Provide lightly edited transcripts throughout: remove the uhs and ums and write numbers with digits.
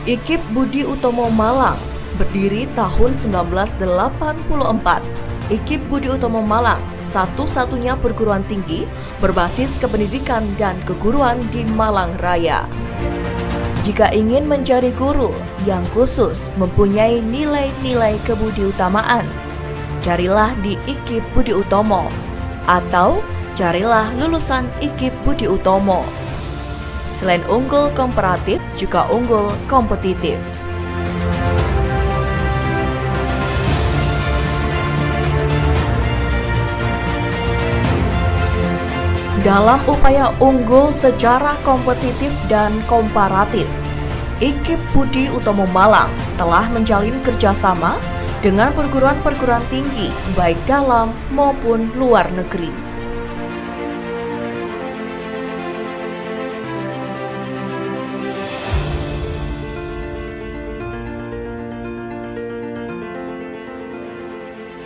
IKIP Budi Utomo Malang berdiri tahun 1984. IKIP Budi Utomo Malang satu-satunya perguruan tinggi berbasis kependidikan dan keguruan di Malang Raya. Jika ingin mencari guru yang khusus mempunyai nilai-nilai kebudiutamaan, carilah di IKIP Budi Utomo atau carilah lulusan IKIP Budi Utomo. Selain unggul komparatif, juga unggul kompetitif. Dalam upaya unggul secara kompetitif dan komparatif, IKIP Budi Utomo Malang telah menjalin kerjasama dengan perguruan-perguruan tinggi baik dalam maupun luar negeri.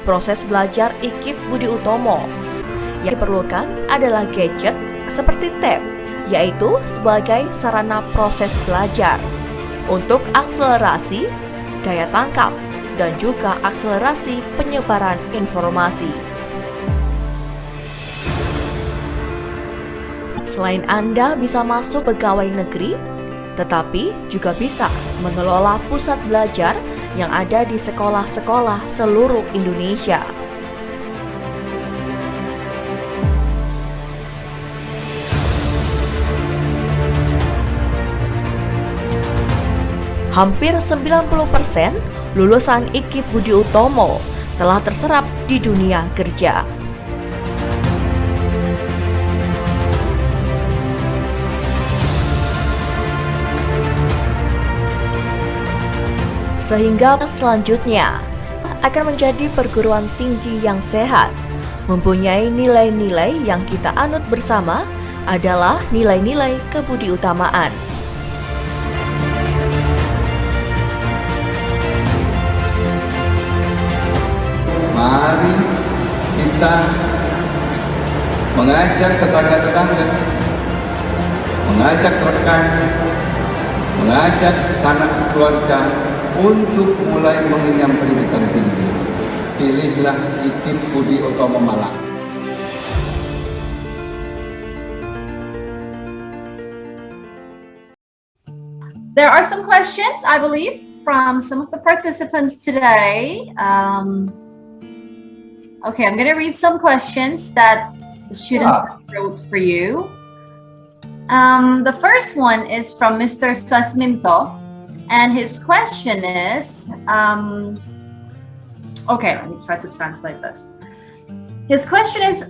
Proses belajar IKIP Budi Utomo yang diperlukan adalah gadget seperti tab, yaitu sebagai sarana proses belajar untuk akselerasi, daya tangkap, dan juga akselerasi penyebaran informasi. Selain Anda bisa masuk pegawai negeri, tetapi juga bisa mengelola pusat belajar yang ada di sekolah-sekolah seluruh Indonesia. Hampir 90% lulusan IKIP Budi Utomo telah terserap di dunia kerja. Sehingga selanjutnya akan menjadi perguruan tinggi yang sehat, mempunyai nilai-nilai yang kita anut bersama adalah nilai-nilai kebudiutamaan. Mari kita mengajak tetangga-tetangga, mengajak rekan, mengajak sanak keluarga untuk mulai mengenyam pendidikan tinggi. Pilihlah IKIP Budi Utomo Malang. There are some questions, I believe, from some of the participants today. Okay, I'm going to read some questions that the students wrote for you. The first one is from Mr. Sasminto. And his question is, okay, let me try to translate this. His question is,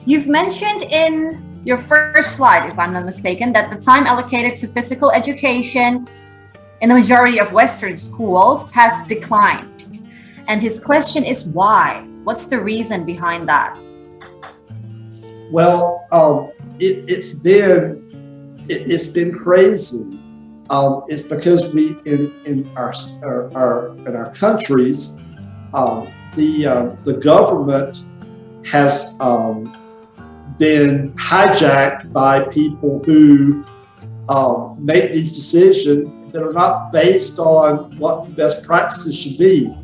you've mentioned in your first slide, if I'm not mistaken, that the time allocated to physical education in the majority of Western schools has declined. And his question is why? What's the reason behind that? Well, it's been crazy. It's because we in our countries, the government has been hijacked by people who make these decisions that are not based on what best practices should be.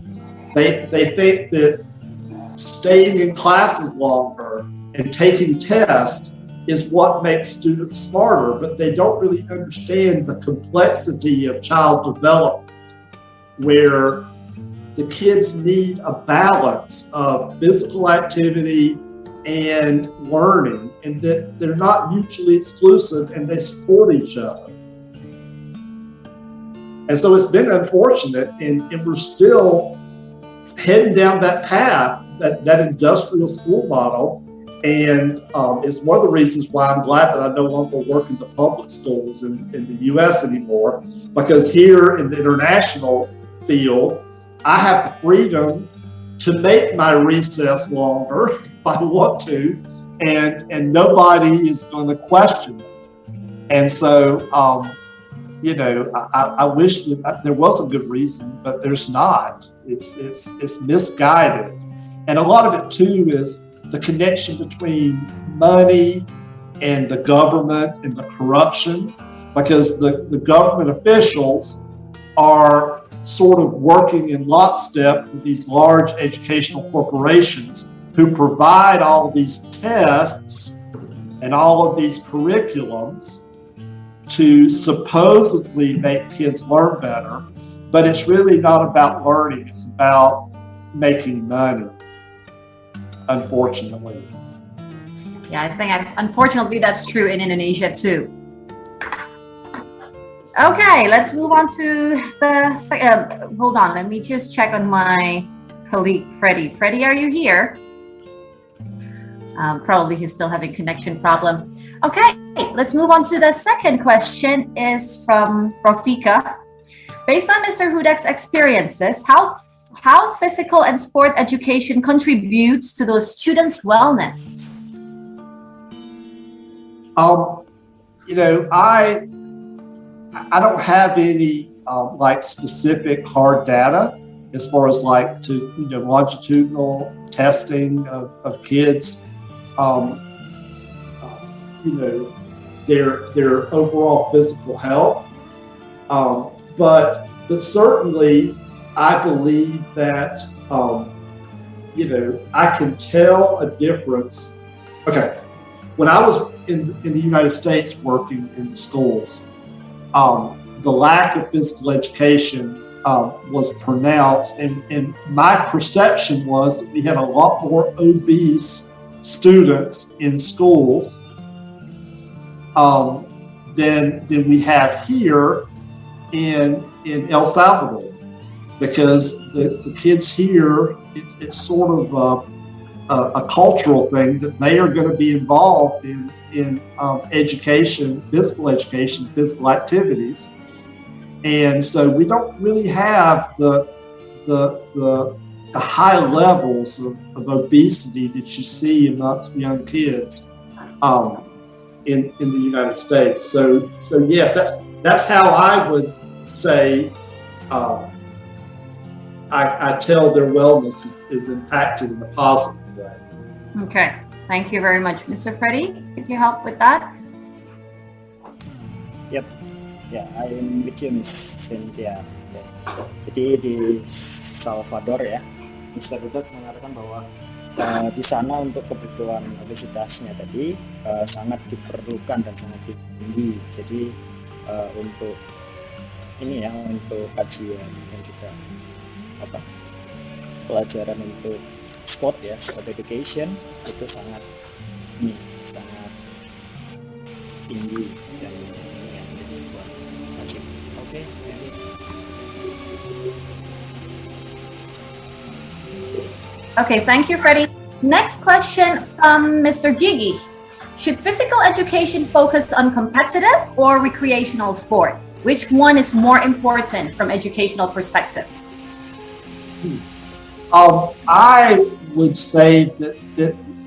They think that staying in classes longer and taking tests is what makes students smarter, but they don't really understand the complexity of child development, where the kids need a balance of physical activity and learning, and that they're not mutually exclusive and they support each other. And so it's been unfortunate, and we're still heading down that path, that industrial school model. And it's one of the reasons why I'm glad that I no longer work in the public schools in the US anymore, because here in the international field, I have the freedom to make my recess longer if I want to, and nobody is going to question it. And so, I wish that there was a good reason, but there's not. It's misguided. And a lot of it too is the connection between money and the government and the corruption, because the government officials are sort of working in lockstep with these large educational corporations who provide all of these tests and all of these curriculums to supposedly make kids learn better, but it's really not about learning, it's about making money, unfortunately. Yeah, I think unfortunately that's true in Indonesia too. Okay, let's move on to the, hold on, let me just check on my colleague, Freddie. Freddie, are you here? Probably he's still having connection problem. Okay, let's move on to the second question is from Rafika. Based on Mr. Hudak's experiences, how physical and sport education contributes to those students' wellness? You know, I don't have any like specific hard data as far as like to, you know, longitudinal testing of kids. You know, their overall physical health. But certainly I believe that, you know, I can tell a difference. Okay, when I was in the United States working in the schools, the lack of physical education was pronounced, and my perception was that we had a lot more obese students in schools than we have here in El Salvador, because the kids here, it's sort of a cultural thing that they are going to be involved in education, physical activities, and so we don't really have the high levels of obesity that you see amongst young kids in the United States. So yes, that's how I would say I tell their wellness is impacted in a positive way. Okay, thank you very much. Mr. Freddie, could you help with that? Yep, yeah, I'm with you, Miss Cynthia. Okay. Jadi di Salvador ya, Mr. Hudak mengatakan bahwa di sana untuk kebutuhan obesitasnya tadi sangat diperlukan dan sangat tinggi. Jadi untuk ini ya, untuk kajian dan juga pelajaran untuk sport ya, sport education itu sangat tinggi dan ini yang menjadi sebuah kajian. Oke. Okay, thank you, Freddie. Next question from Mr. Gigi. Should physical education focus on competitive or recreational sport? Which one is more important from educational perspective? I would say that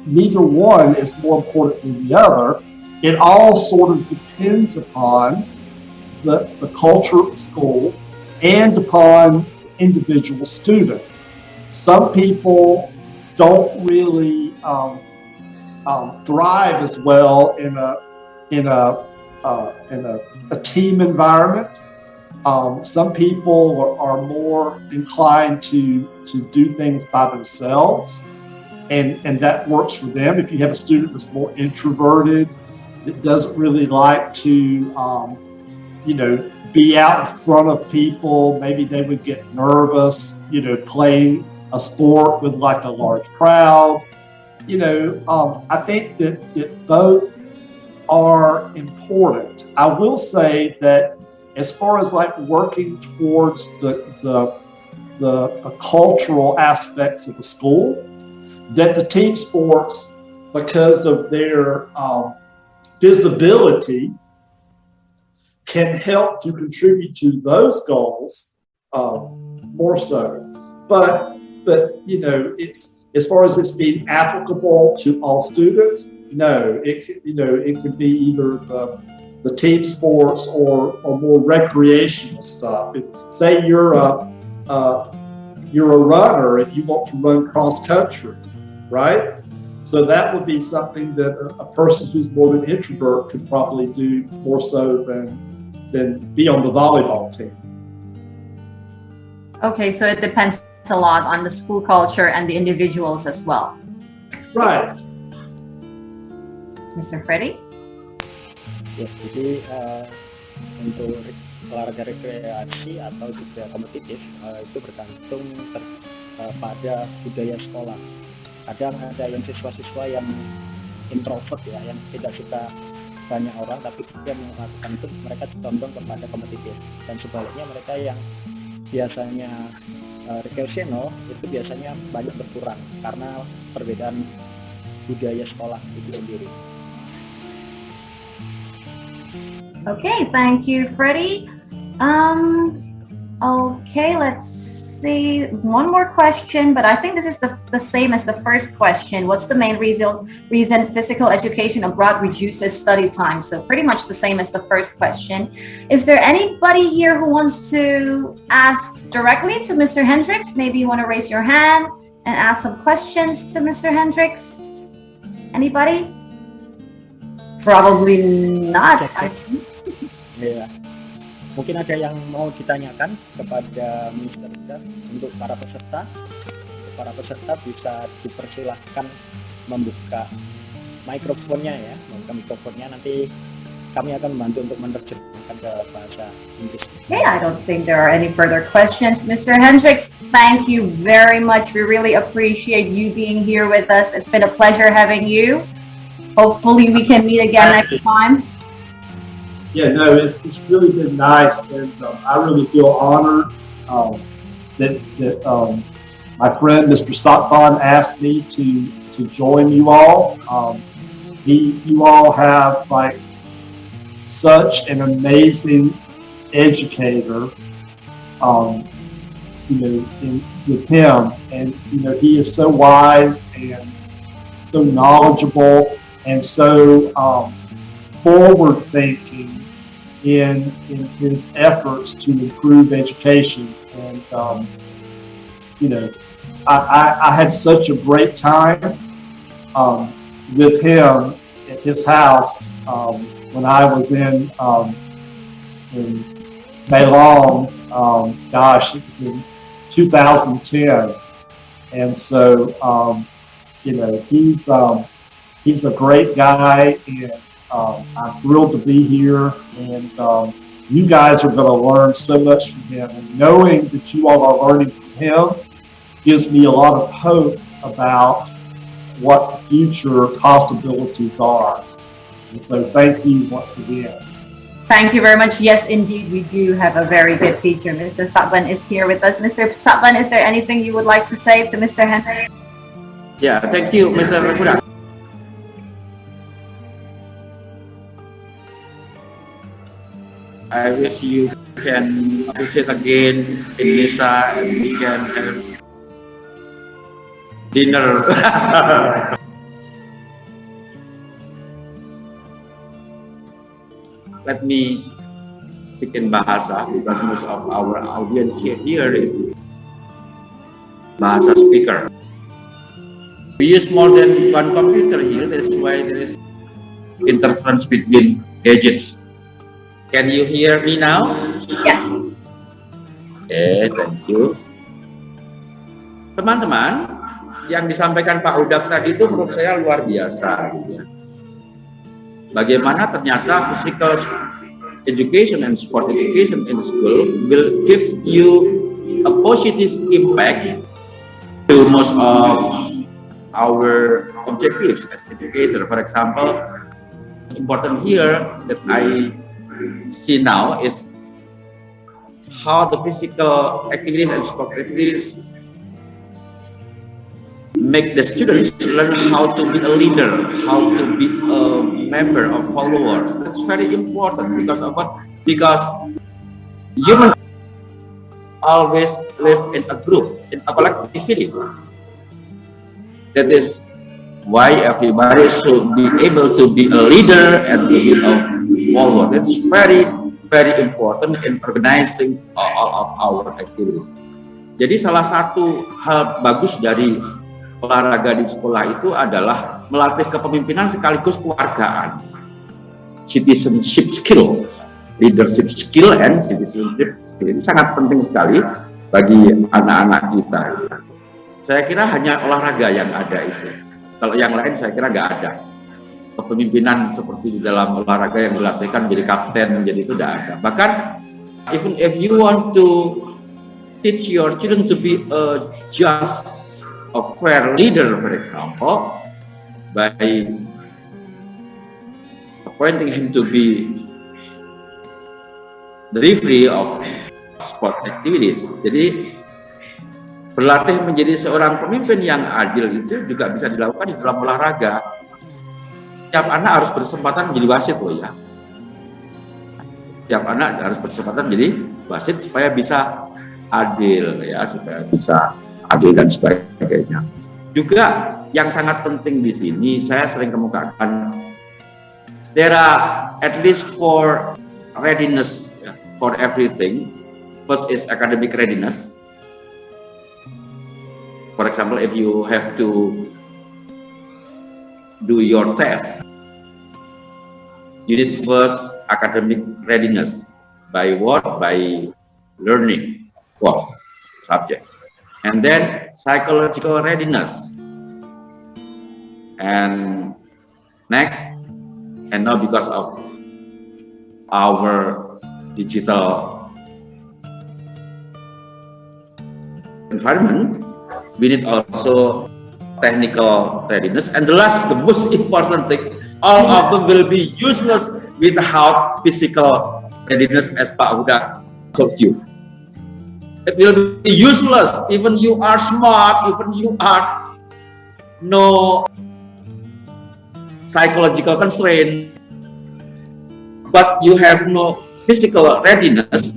neither one is more important than the other. It all sort of depends upon the culture of the school and upon individual student. Some people don't really thrive as well in a team environment. Some people are more inclined to do things by themselves, and that works for them. If you have a student that's more introverted, that doesn't really like to, you know, be out in front of people, maybe they would get nervous, you know, playing a sport with like a large crowd. You know, I think that both are important. I will say that as far as like working towards the cultural aspects of the school, that the team sports, because of their visibility, can help to contribute to those goals more so. But you know, it's as far as it's being applicable to all students, no. It could be either the team sports or more recreational stuff. Say you're a runner and you want to run cross country, right? So that would be something that a person who's more of an introvert could probably do more so than be on the volleyball team. Okay, so it depends a lot on the school culture and the individuals as well. Right. Mr. Freddy? Ya, jadi untuk olahraga rekreasi atau juga kompetitif itu bergantung pada budaya sekolah. Kadang ada yang siswa-siswa yang introvert ya, yang tidak suka banyak orang, tapi dia melakukan itu mereka condong kepada kompetitif, dan sebaliknya mereka yang biasanya recreational itu biasanya banyak berkurang karena perbedaan budaya sekolah itu sendiri. Okay, thank you, Freddie. Okay, let's see. One more question, but I think this is the same as the first question. What's the main reason physical education abroad reduces study time? So pretty much the same as the first question. Is there anybody here who wants to ask directly to Mr. Hendricks? Maybe you want to raise your hand and ask some questions to Mr. Hendricks? Anybody? Probably not. Cek. Ya, mungkin ada yang mau ditanyakan kepada Mr. Ida untuk para peserta. Untuk para peserta bisa dipersilahkan membuka mikrofonnya ya, nanti kami akan membantu untuk menerjemahkan ke bahasa Inggris. Okay, I don't think there are any further questions. Mr. Hendricks, thank you very much. We really appreciate you being here with us. It's been a pleasure having you. Hopefully we can meet again next time. Yeah, no, it's really been nice, and I really feel honored that my friend Mr. Satvan asked me to join you all. You all have like such an amazing educator, with him, and he is so wise and so knowledgeable and so forward thinking in his efforts to improve education. And I had such a great time with him at his house when I was in Melon. It was in 2010, and so he's a great guy, and I'm thrilled to be here, and you guys are going to learn so much from him. And knowing that you all are learning from him gives me a lot of hope about what future possibilities are. And so thank you once again. Thank you very much. Yes, indeed, we do have a very good teacher. Mr. Satvan is here with us. Mr. Satvan, is there anything you would like to say to Mr. Henry? Yeah, thank you, Mr. Rakura. I wish you can visit again in Nisa and we can have dinner. Let me speak in Bahasa because most of our audience here is Bahasa speaker. We use more than one computer here, that's why there is interference between gadgets. Can you hear me now? Yes. Okay, thank you. Teman-teman, yang disampaikan Pak Udak tadi itu menurut saya luar biasa. Bagaimana ternyata physical education and sport education in school will give you a positive impact to most of our objectives as educator. For example, important here that I see now is how the physical activities and sport activities make the students learn how to be a leader, how to be a member of followers. That's very important because of what? Because humans always live in a group, in a collective feeling. That is why everybody should be able to be a leader and to be a follower. That's very, very important in organizing all of our activities. Jadi salah satu hal bagus dari olahraga di sekolah itu adalah melatih kepemimpinan sekaligus kewargaan, citizenship skill, leadership skill, and citizenship skill. Ini sangat penting sekali bagi anak-anak kita. Saya kira hanya olahraga yang ada itu. Kalau yang lain saya kira nggak ada. Kepemimpinan seperti di dalam olahraga yang dilatihkan menjadi kapten, menjadi itu tidak ada. Bahkan even if you want to teach your children to be a just, a fair leader, for example, by appointing him to be the referee of sport activities. Jadi berlatih menjadi seorang pemimpin yang adil itu juga bisa dilakukan di dalam olahraga. Setiap anak harus berkesempatan menjadi wasit loh ya. Setiap anak harus berkesempatan menjadi wasit supaya bisa adil ya, supaya bisa adil dan sebagainya. Juga yang sangat penting di sini saya sering kemukakan, there are at least 4 readiness for everything. First is academic readiness. For example, if you have to do your test, you need first academic readiness. By what? By learning, of course, subjects. And then psychological readiness. And next, and now because of our digital environment, we need also technical readiness. And the last, the most important thing, all of them will be useless without physical readiness, as Pak Huda told you. It will be useless even you are smart, even you are no psychological constraint, but you have no physical readiness,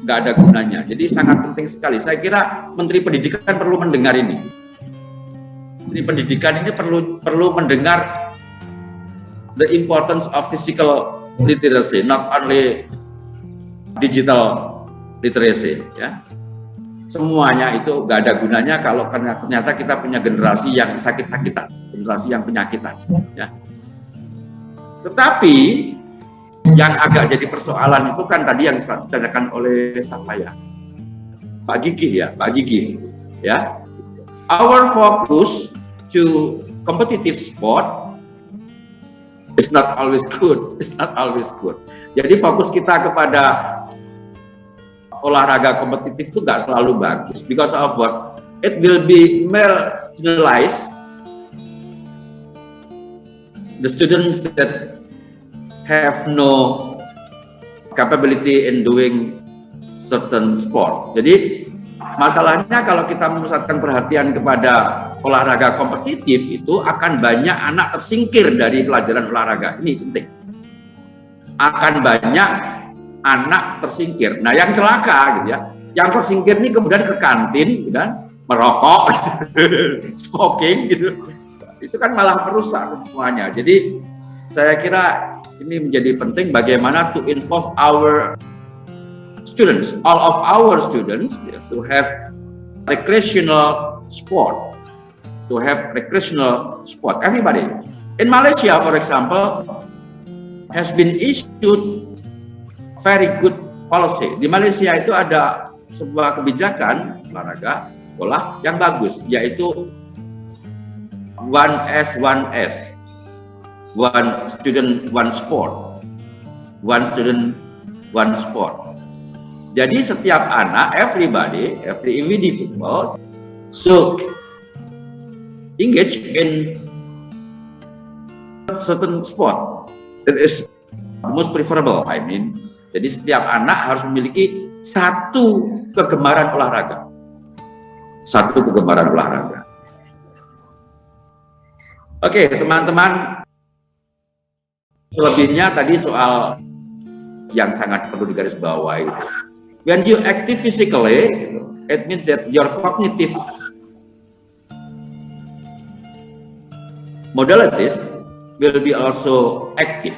nggak ada gunanya. Jadi sangat penting sekali. Saya kira Menteri Pendidikan perlu mendengar ini. Menteri Pendidikan ini perlu mendengar the importance of physical literacy, not only digital literacy. Ya, semuanya itu nggak ada gunanya kalau ternyata kita punya generasi yang sakit-sakitan, generasi yang penyakitan. Ya. Tetapi yang agak jadi persoalan itu kan tadi yang ditanyakan oleh siapa ya? Pak Gigi ya, Pak Gigi. Ya. Our focus to competitive sport is not always good. It's not always good. Jadi fokus kita kepada olahraga kompetitif itu nggak selalu bagus. Because of what? It will be marginalized. The students that have no capability in doing certain sport. Jadi masalahnya kalau kita memusatkan perhatian kepada olahraga kompetitif itu akan banyak anak tersingkir dari pelajaran olahraga. Ini penting. Akan banyak anak tersingkir. Nah, yang celaka gitu ya. Yang tersingkir ini kemudian ke kantin dan merokok, smoking gitu. Itu kan malah merusak semuanya. Jadi saya kira ini menjadi penting bagaimana to involve our students, all of our students, to have recreational sport, everybody. In Malaysia, for example, has been issued very good policy. Di Malaysia itu ada sebuah kebijakan olahraga sekolah yang bagus, yaitu 1S1S. One student, one sport. One student, one sport. Jadi setiap anak, everybody, every individual should engage in certain sport. It is most preferable, I mean. Jadi setiap anak harus memiliki satu kegemaran olahraga. Satu kegemaran olahraga. Oke, teman-teman. Selebihnya tadi soal yang sangat perlu digarisbawahi itu. When you active physically, it means that your cognitive modalities will be also active.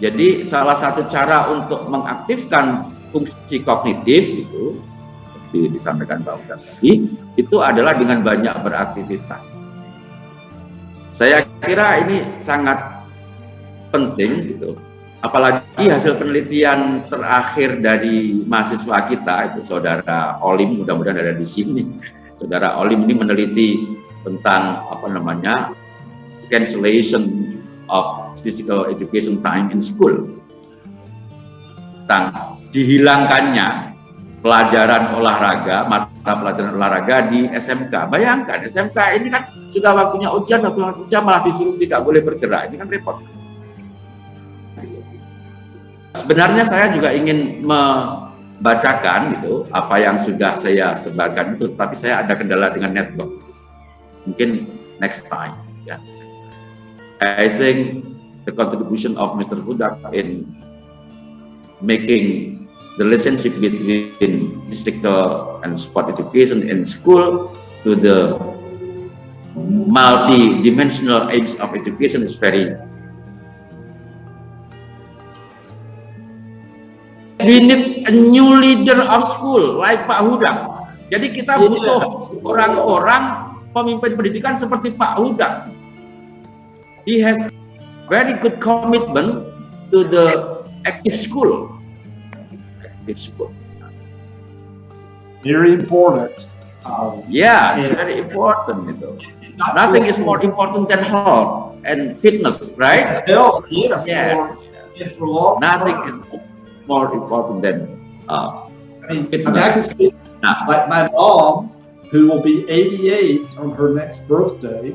Jadi salah satu cara untuk mengaktifkan fungsi kognitif itu, seperti disampaikan Pak Ustadz tadi, itu adalah dengan banyak beraktivitas. Saya kira ini sangat penting gitu. Apalagi hasil penelitian terakhir dari mahasiswa kita itu Saudara Olim, mudah-mudahan ada di sini. Saudara Olim ini meneliti tentang cancellation of physical education time in school, tentang dihilangkannya pelajaran olahraga, mata pelajaran olahraga di SMK. Bayangkan SMK ini kan sudah waktunya ujian, malah disuruh tidak boleh bergerak. Ini kan repot. Sebenarnya saya juga ingin membacakan gitu apa yang sudah saya sebarkan itu, tapi saya ada kendala dengan network. Mungkin next time, ya. I think the contribution of Mr. Hudak in making the relationship between physical and sport education in school to the multi-dimensional aims of education is very. We need a new leader of school like Pak Hudak. Jadi kita butuh orang-orang pemimpin pendidikan seperti Pak Hudak. He has very good commitment to the active school. Active school. Very important. Yeah, it's very important. Nothing is more important than health and fitness, right? Health, yes. Yes. Nothing is more important than fitness. I can see, like my mom, who will be 88 on her next birthday,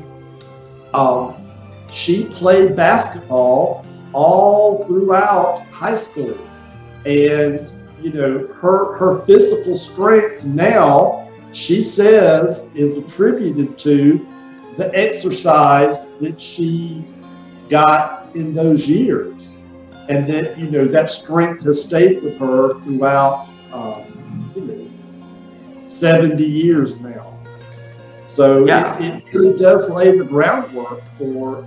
she played basketball all throughout high school, and her physical strength now, she says, is attributed to the exercise that she got in those years. And that, that strength has stayed with her throughout 70 years now. So yeah. it really does lay the groundwork for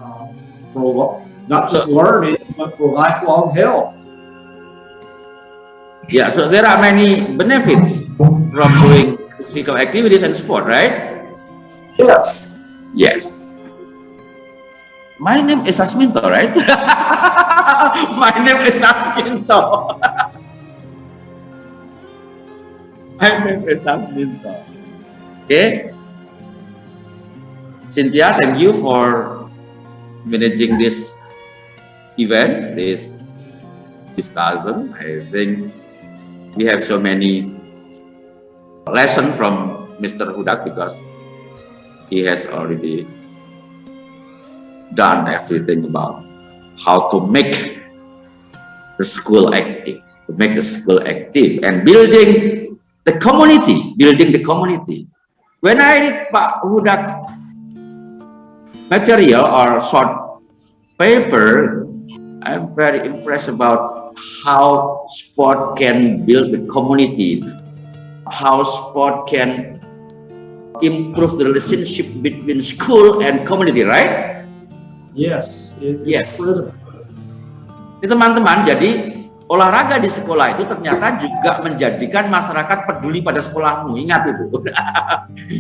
not just learning, but for lifelong health. Yeah, so there are many benefits from doing physical activities and sport, right? Yes. Yes. My name is Asminto, right? My name is Asminto. My name is Asminto. Okay. Cynthia, thank you for managing this event, this discussion. I think we have so many lessons from Mr. Hudak because he has already done everything about how to make the school active, and building the community. When I read Pak Hudak's material or short paper, I'm very impressed about how sport can build the community, how sport can improve the relationship between school and community, right? Yes. Yes. Ini teman-teman, jadi olahraga di sekolah itu ternyata juga menjadikan masyarakat peduli pada sekolahmu. Ingat itu.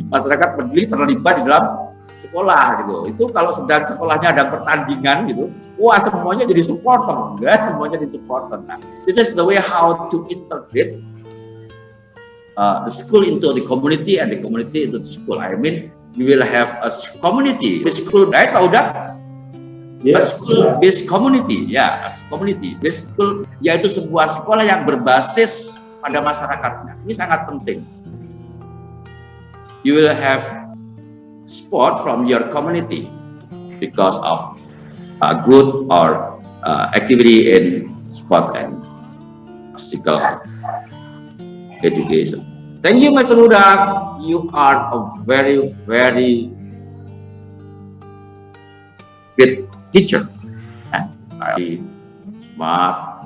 Masyarakat peduli terlibat di dalam sekolah gitu. Itu kalau sedang sekolahnya ada pertandingan gitu, wah semuanya jadi supporter, enggak semuanya jadi supporter. Nah, this is the way how to integrate the school into the community and the community into the school. I mean, we will have a community, a school, right, Pak Hudak? Yes. A school-based community, ya, community-based school, yaitu sebuah sekolah yang berbasis pada masyarakatnya. Ini sangat penting. You will have sport from your community because of good or activity in sport and physical education. Thank you, Mr. Hudak. You are a very, very good teacher, very smart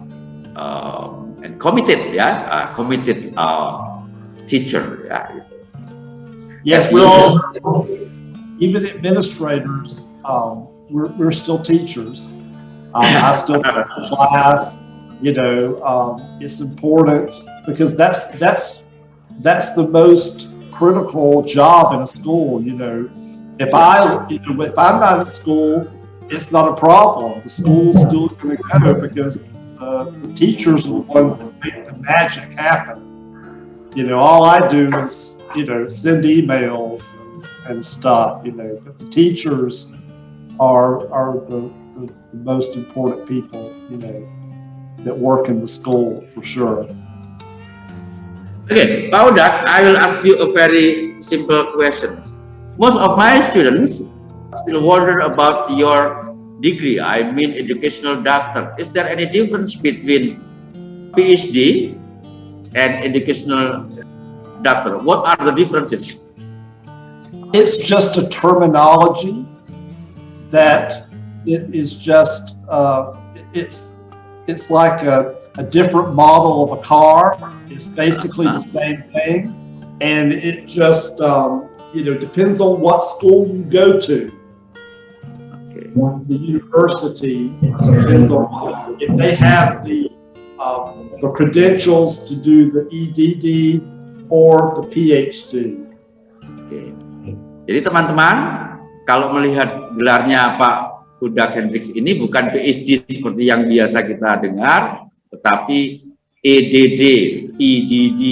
and committed, committed teacher. Yes, we're all, even administrators, we're still teachers. I still have a class. It's important because that's the most critical job in a school. If I'm not at school, it's not a problem. The school's still going to go because the teachers are the ones that make the magic happen. You know, all I do is, you know, send emails and stuff, you know, but the teachers are the most important people, you know, that work in the school for sure. Okay, Pak Udak, I will ask you a very simple question. Most of my students still wonder about your degree, I mean educational doctor. Is there any difference between PhD and educational doctor? What are the differences? It's just a terminology that it is just, it's like a different model of a car. It's basically the same thing. And it just, you know, depends on what school you go to. Okay. The university, it just depends on if they have the credentials to do the EDD or the PhD. Oke. Jadi teman-teman, kalau melihat gelarnya Pak Udak Hendriks ini bukan PhD seperti yang biasa kita dengar, tetapi EDD, EDD.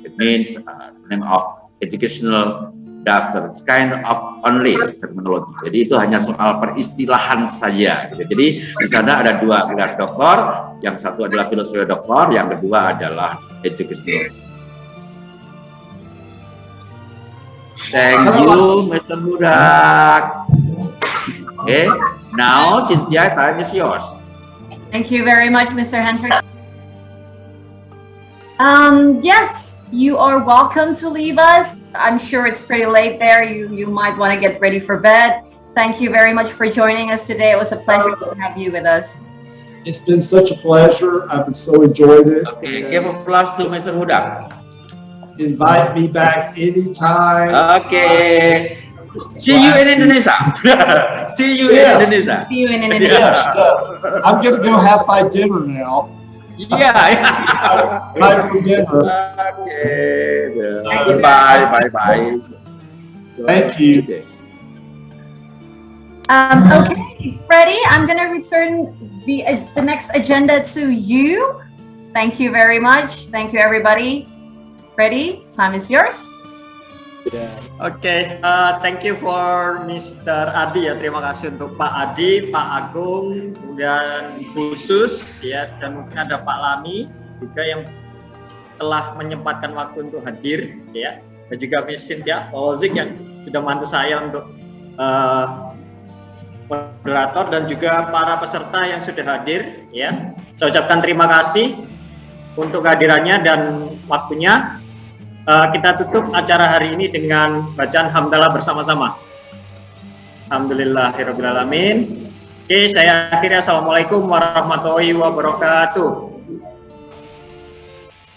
It means name of educational doctor. It's kind of only terminology. Jadi itu hanya soal peristilahan saja. Jadi di sana ada dua gelar doktor, yang satu adalah filosofi doktor, yang kedua adalah educational. Thank you, Mr. Udak. Okay, now Cynthia, time is yours. Thank you very much, Mr. Hendricks. Yes, you are welcome to leave us. I'm sure it's pretty late there. You might want to get ready for bed. Thank you very much for joining us today. It was a pleasure to have you with us. It's been such a pleasure. I've so enjoyed it. Okay, give applause to Mr. Udak. Invite me back anytime. Okay. See you in Indonesia. See you Yes. in Indonesia. See you in Indonesia. Yes, yes. I'm gonna go have my dinner now. Yeah. Time for dinner. Okay. Bye. Bye. Thank you. Okay. Okay, Freddie, I'm gonna return the next agenda to you. Thank you very much. Thank you, everybody. Freddie, time is yours. Oke, thank you for Mr. Adi ya. Terima kasih untuk Pak Adi, Pak Agung, kemudian khusus ya, dan mungkin ada Pak Lami juga yang telah menyempatkan waktu untuk hadir ya. Dan juga Miss Cynthia Ozik yang sudah membantu saya untuk moderator dan juga para peserta yang sudah hadir ya. Saya ucapkan terima kasih untuk kehadirannya dan waktunya. Kita tutup acara hari ini dengan bacaan hamdalah bersama-sama. Alhamdulillahirrabbilalamin. Oke, saya akhiri. Assalamualaikum warahmatullahi wabarakatuh.